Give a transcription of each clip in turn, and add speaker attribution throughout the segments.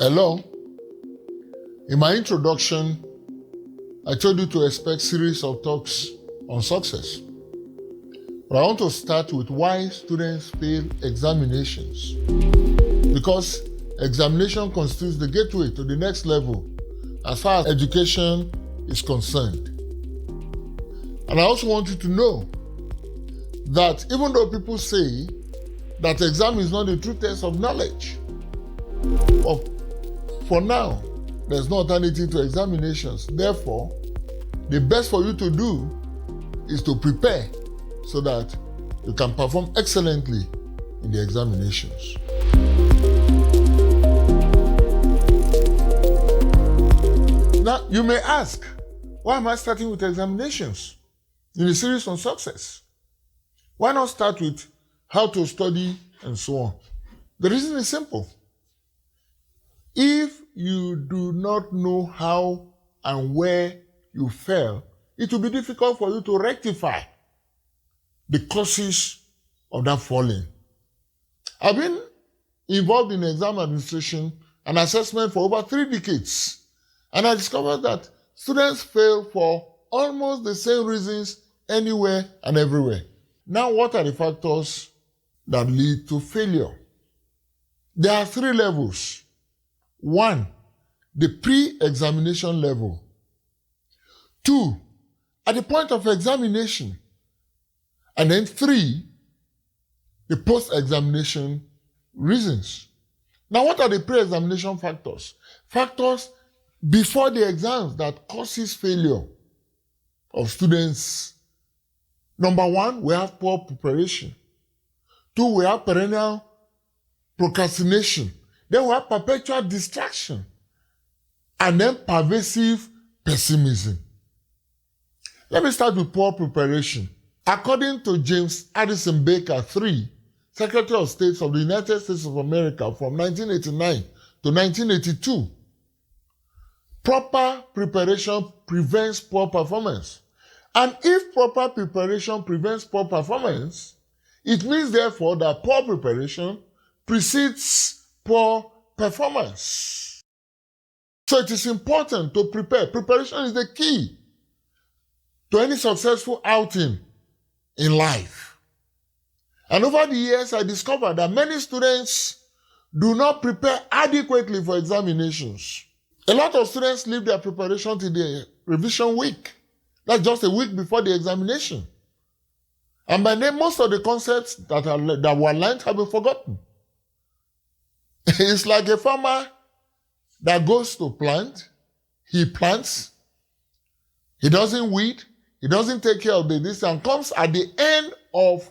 Speaker 1: Hello. In my introduction, I told you to expect a series of talks on success. But I want to start with why students fail examinations. Because examination constitutes the gateway to the next level as far as education is concerned. And I also want you to know that even though people say that exam is not the true test of knowledge, but for now, there's no alternative to examinations. Therefore, the best for you to do is to prepare so that you can perform excellently in the examinations. Now, you may ask, why am I starting with examinations in a series on success? Why not start with how to study and so on? The reason is simple. If you do not know how and where you fail, it will be difficult for you to rectify the causes of that falling. I've been involved in exam administration and assessment for over 3 decades, and I discovered that students fail for almost the same reasons anywhere and everywhere. Now, what are the factors that lead to failure? There are 3 levels. 1, the pre-examination level. 2, at the point of examination. And then 3, the post-examination reasons. Now, what are the pre-examination factors? Factors before the exams that causes failure of students. Number 1, we have poor preparation. 2, we have perennial procrastination. Then we have perpetual distraction. And then pervasive pessimism. Let me start with poor preparation. According to James Addison Baker III, Secretary of State of the United States of America from 1989 to 1982, proper preparation prevents poor performance. And if proper preparation prevents poor performance, it means therefore that poor preparation precedes poor performance. So it is important to prepare. Preparation is the key to any successful outing in life. And over the years, I discovered that many students do not prepare adequately for examinations. A lot of students leave their preparation to the revision week. That's just a week before the examination. And by then, most of the concepts that were learned have been forgotten. It's like a farmer that goes to plant. He plants. He doesn't weed. He doesn't take care of this and comes at the end of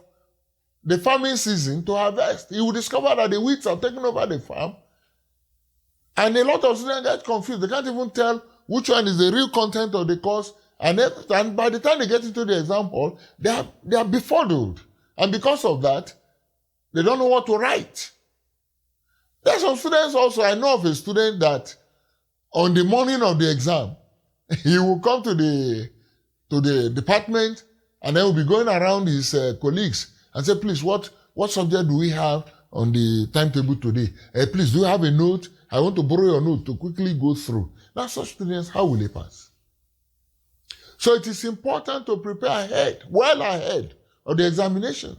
Speaker 1: the farming season to harvest. He will discover that the weeds are taking over the farm. And a lot of students get confused. They can't even tell which one is the real content of the course. And by the time they get into the exam hall, they are befuddled. And because of that, they don't know what to write. There are some students also. I know of a student that on the morning of the exam, he will come to the department and then will be going around his colleagues and say, please, what subject do we have on the timetable today? Please, do you have a note? I want to borrow your note to quickly go through. Now, such students, how will they pass? So it is important to prepare ahead, well ahead of the examinations.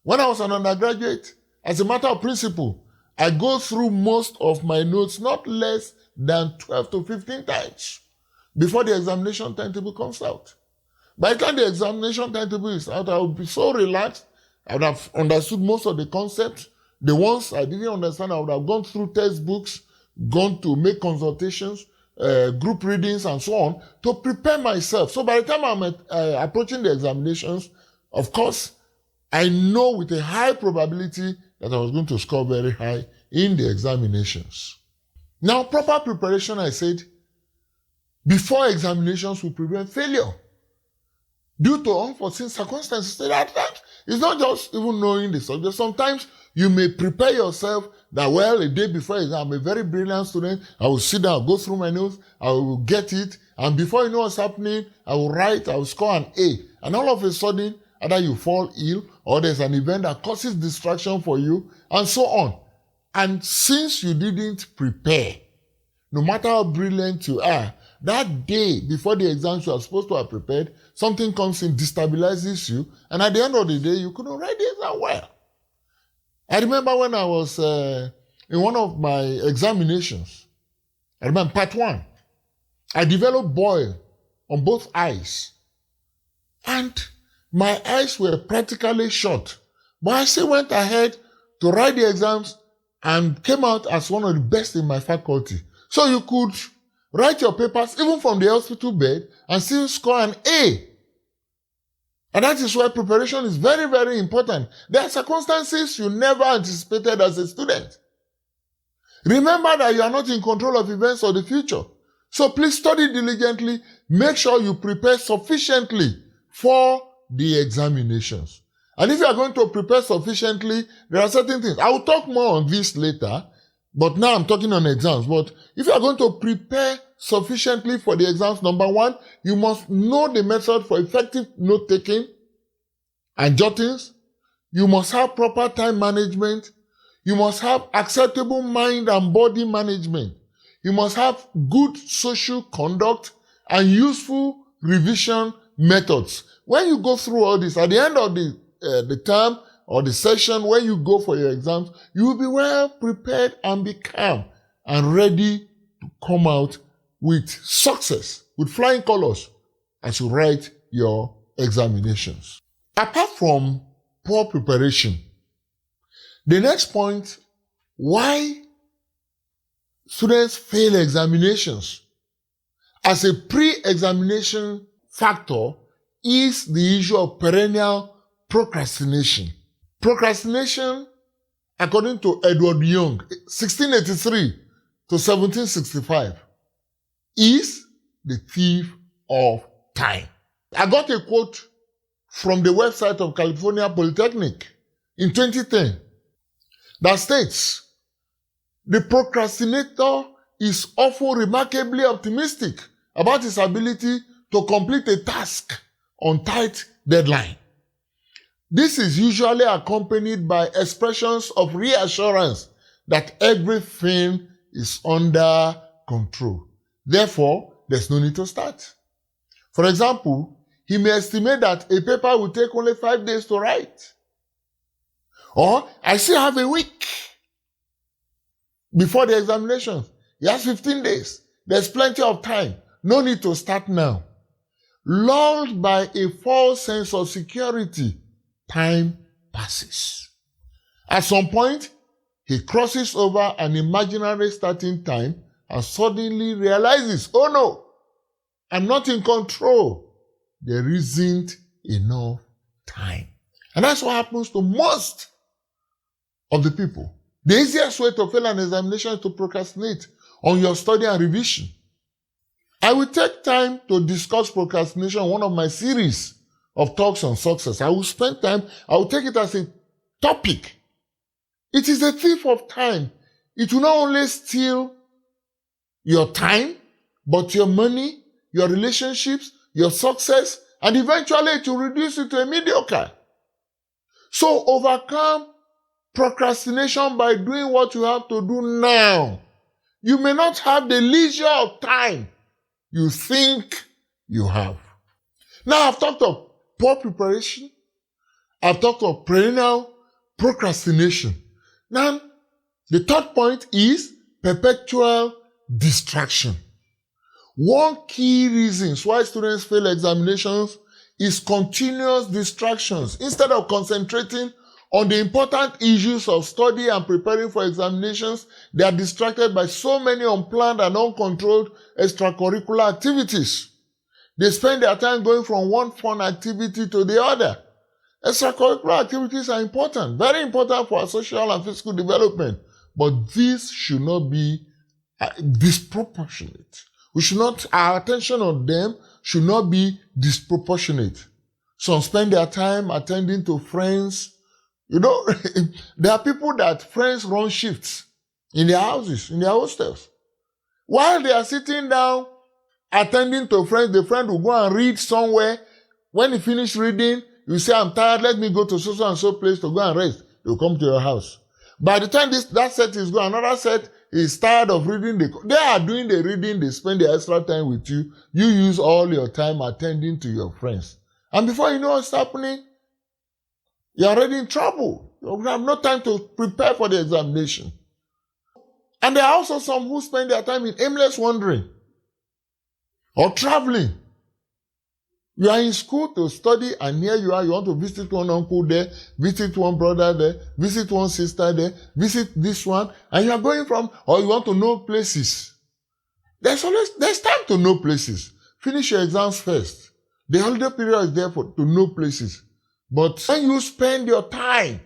Speaker 1: When I was an undergraduate, as a matter of principle, I go through most of my notes not less than 12 to 15 times before the examination timetable comes out. By the time the examination timetable is out, I will be so relaxed. I would have understood most of the concepts. The ones I didn't understand, I would have gone through textbooks, gone to make consultations, group readings, and so on to prepare myself. So by the time I'm approaching the examinations, of course, I know with a high probability that I was going to score very high in the examinations. Now, proper preparation, I said, before examinations will prevent failure. Due to unforeseen circumstances, that it's not just even knowing the subject. Sometimes you may prepare yourself that, well, a day before exam, I'm a very brilliant student. I will sit down, go through my notes, I will get it. And before you know what's happening, I will write, I will score an A. And all of a sudden, either you fall ill or there's an event that causes distraction for you, and so on. And since you didn't prepare, no matter how brilliant you are, that day before the exams you are supposed to have prepared, something comes in, destabilizes you, and at the end of the day, you couldn't write the exam well. I remember when I was in one of my examinations, I remember part 1, I developed boil on both eyes. And my eyes were practically shut. But I still went ahead to write the exams and came out as one of the best in my faculty. So you could write your papers even from the hospital bed and still score an A. And that is why preparation is very, very important. There are circumstances you never anticipated as a student. Remember that you are not in control of events of the future. So please study diligently. Make sure you prepare sufficiently for the examinations. And if you are going to prepare sufficiently, there are certain things. I will talk more on this later, but now I'm talking on exams. But if you are going to prepare sufficiently for the exams, number 1, you must know the method for effective note-taking and jottings. You must have proper time management. You must have acceptable mind and body management. You must have good social conduct and useful revision methods. When you go through all this, at the end of the term or the session, when you go for your exams, you will be well prepared and be calm and ready to come out with success, with flying colors as you write your examinations. Apart from poor preparation, the next point, why students fail examinations as a pre-examination factor is the issue of perennial procrastination. Procrastination, according to Edward Young, 1683 to 1765, is the thief of time. I got a quote from the website of California Polytechnic in 2010 that states, "The procrastinator is often remarkably optimistic about his ability to complete a task on tight deadline. This is usually accompanied by expressions of reassurance that everything is under control. Therefore, there's no need to start. For example, he may estimate that a paper will take only 5 days to write. Or, I still have a week before the examination. He has 15 days. There's plenty of time. No need to start now. Lulled by a false sense of security, time passes. At some point, he crosses over an imaginary starting time and suddenly realizes, oh no, I'm not in control. There isn't enough time." And that's what happens to most of the people. The easiest way to fail an examination is to procrastinate on your study and revision. I will take time to discuss procrastination in one of my series of talks on success. I will spend time, I will take it as a topic. It is a thief of time. It will not only steal your time, but your money, your relationships, your success, and eventually it will reduce you to a mediocre. So overcome procrastination by doing what you have to do now. You may not have the leisure of time you think you have. Now I've talked of poor preparation. I've talked of perennial procrastination. Now, the third point is perpetual distraction. One key reason why students fail examinations is continuous distractions. Instead of concentrating on the important issues of study and preparing for examinations, they are distracted by so many unplanned and uncontrolled extracurricular activities. They spend their time going from one fun activity to the other. Extracurricular activities are important, very important for our social and physical development, but this should not be disproportionate. Our attention on them should not be disproportionate. Some spend their time attending to friends. There are people that friends run shifts in their houses, in their hostels. While they are sitting down attending to friends, the friend will go and read somewhere. When he finish reading, you say, "I'm tired, let me go to so and so place to go and rest." They'll come to your house. By the time that set is gone, another set is tired of reading. They are doing the reading, they spend the extra time with you. You use all your time attending to your friends. And before you know what's happening, you're already in trouble. You have no time to prepare for the examination. And there are also some who spend their time in aimless wandering or traveling. You are in school to study, and here you are, you want to visit one uncle there, visit one brother there, visit one sister there, visit this one, and you are going from, or you want to know places. There's time to know places. Finish your exams first. The holiday period is there to know places. But when you spend your time,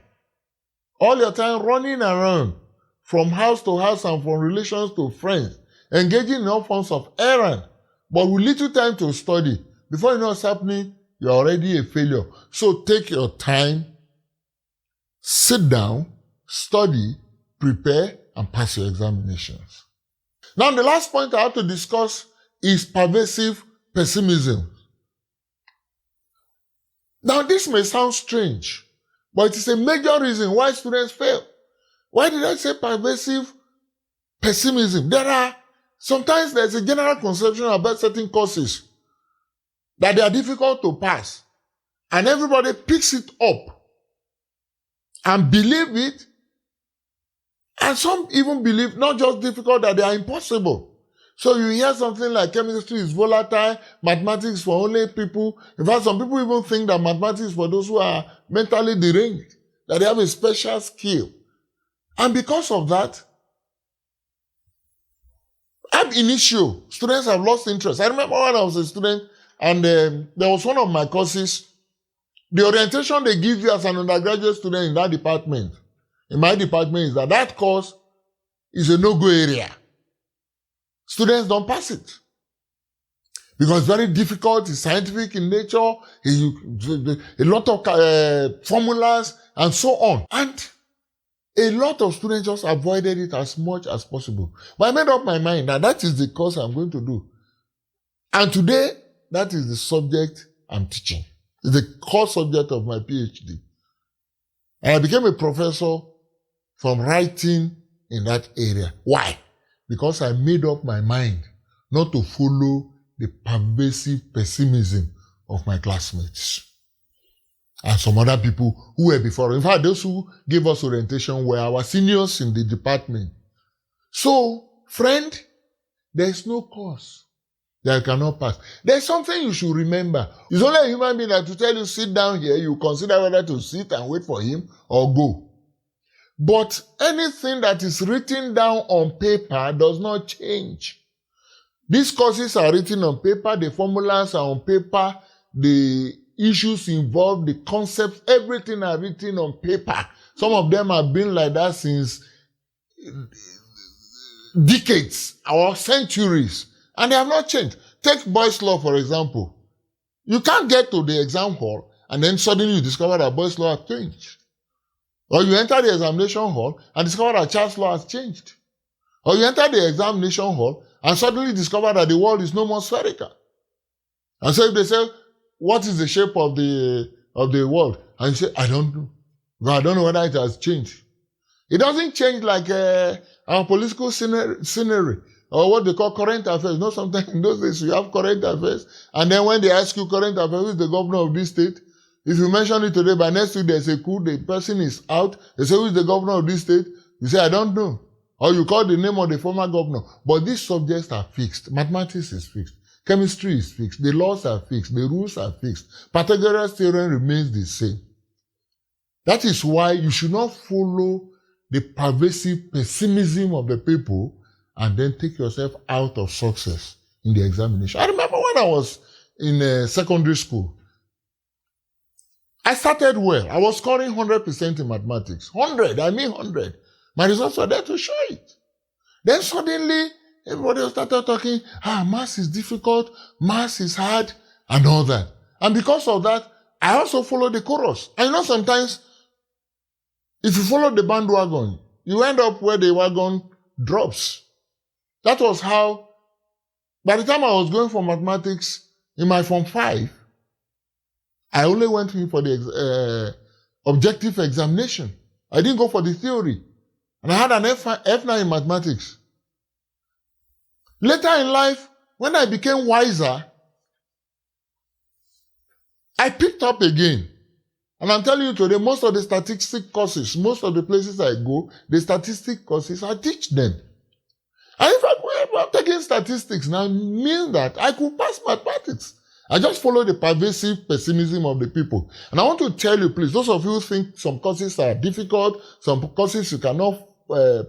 Speaker 1: all your time running around, from house to house and from relations to friends, engaging in all forms of errand, but with little time to study, before you know what's happening, you're already a failure. So take your time, sit down, study, prepare, and pass your examinations. Now, the last point I have to discuss is pervasive pessimism. Now, this may sound strange, but it is a major reason why students fail. Why did I say pervasive pessimism? Sometimes there's a general conception about certain courses that they are difficult to pass. And everybody picks it up and believe it. And some even believe not just difficult, that they are impossible. So you hear something like chemistry is volatile, mathematics for only people. In fact, some people even think that mathematics is for those who are mentally deranged, that they have a special skill. And because of that, ab initio, students have lost interest. I remember when I was a student, and there was one of my courses, the orientation they give you as an undergraduate student in that department, in my department, is that course is a no-go area. Students don't pass it. Because it's very difficult, it's scientific in nature, a lot of formulas, and so on. And a lot of students just avoided it as much as possible. But I made up my mind that is the course I'm going to do. And today, that is the subject I'm teaching. It's the core subject of my PhD. And I became a professor from writing in that area. Why? Because I made up my mind not to follow the pervasive pessimism of my classmates and some other people who were before. In fact, those who gave us orientation were our seniors in the department. So, friend, there is no course that you cannot pass. There's something you should remember. It's only a human being that to tell you, sit down here, you consider whether to sit and wait for him or go. But anything that is written down on paper does not change. These courses are written on paper, the formulas are on paper, the issues involved, the concepts, everything are written on paper. Some of them have been like that since decades or centuries, and they have not changed. Take Boy's Law, for example. You can't get to the exam hall and then suddenly you discover that Boy's Law has changed. Or you enter the examination hall and discover that Charles' Law has changed. Or you enter the examination hall and suddenly discover that the world is no more spherical. And so if they say, what is the shape of the world? And you say, I don't know. Well, I don't know whether it has changed. It doesn't change like our political scenery or what they call current affairs. You know, sometimes in those days you have current affairs, and then when they ask you current affairs, who is the governor of this state? If you mention it today, by next week there's a coup, the person is out. They say, who is the governor of this state? You say, I don't know. Or you call the name of the former governor. But these subjects are fixed. Mathematics is fixed. Chemistry is fixed. The laws are fixed. The rules are fixed. Pythagoras' theorem remains the same. That is why you should not follow the pervasive pessimism of the people and then take yourself out of success in the examination. I remember when I was in secondary school, I started well. I was scoring 100% in mathematics. 100, I mean 100. My results were there to show it. Then suddenly, everybody started talking, maths is difficult, maths is hard, and all that. And because of that, I also followed the chorus. And you know, sometimes, if you follow the bandwagon, you end up where the wagon drops. That was how, by the time I was going for mathematics in my Form 5, I only went in for the objective examination. I didn't go for the theory. And I had an F9 in mathematics. Later in life, when I became wiser, I picked up again. And I'm telling you today, most of the statistic courses, most of the places I go, the statistic courses, I teach them. And if I'm taking statistics now, it means that I could pass mathematics. I just follow the pervasive pessimism of the people. And I want to tell you, please, those of you who think some courses are difficult, some courses you cannot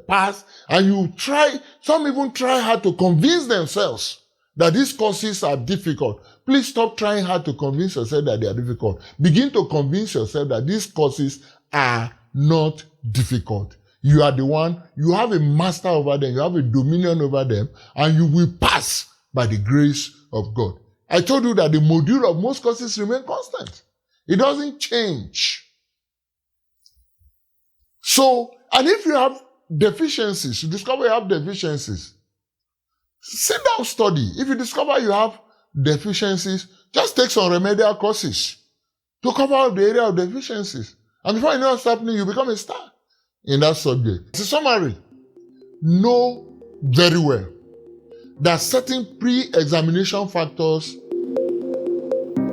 Speaker 1: pass, and you try, some even try hard to convince themselves that these courses are difficult. Please stop trying hard to convince yourself that they are difficult. Begin to convince yourself that these courses are not difficult. You are the one, you have a master over them, you have a dominion over them, and you will pass by the grace of God. I told you that the module of most courses remain constant. It doesn't change. So, and if you have deficiencies, you discover you have deficiencies, sit down, study. If you discover you have deficiencies, just take some remedial courses to cover up the area of deficiencies. And before you know what's happening, you become a star in that subject. As a summary, know very well that certain pre-examination factors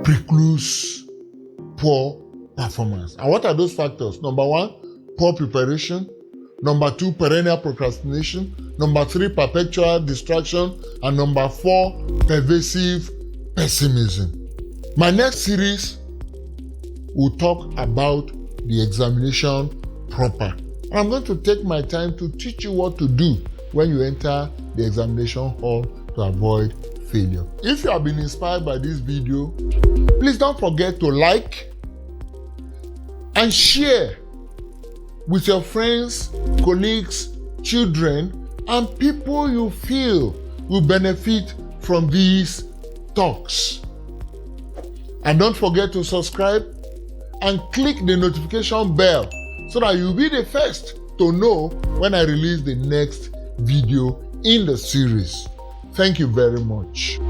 Speaker 1: precludes poor performance. And what are those factors? Number 1, poor preparation. Number 2, perennial procrastination. Number 3, perpetual distraction. And number 4, pervasive pessimism. My next series will talk about the examination proper. And I'm going to take my time to teach you what to do when you enter the examination hall to avoid failure. If you have been inspired by this video, please don't forget to like and share with your friends, colleagues, children, and people you feel will benefit from these talks. And don't forget to subscribe and click the notification bell so that you'll be the first to know when I release the next video in the series. Thank you very much.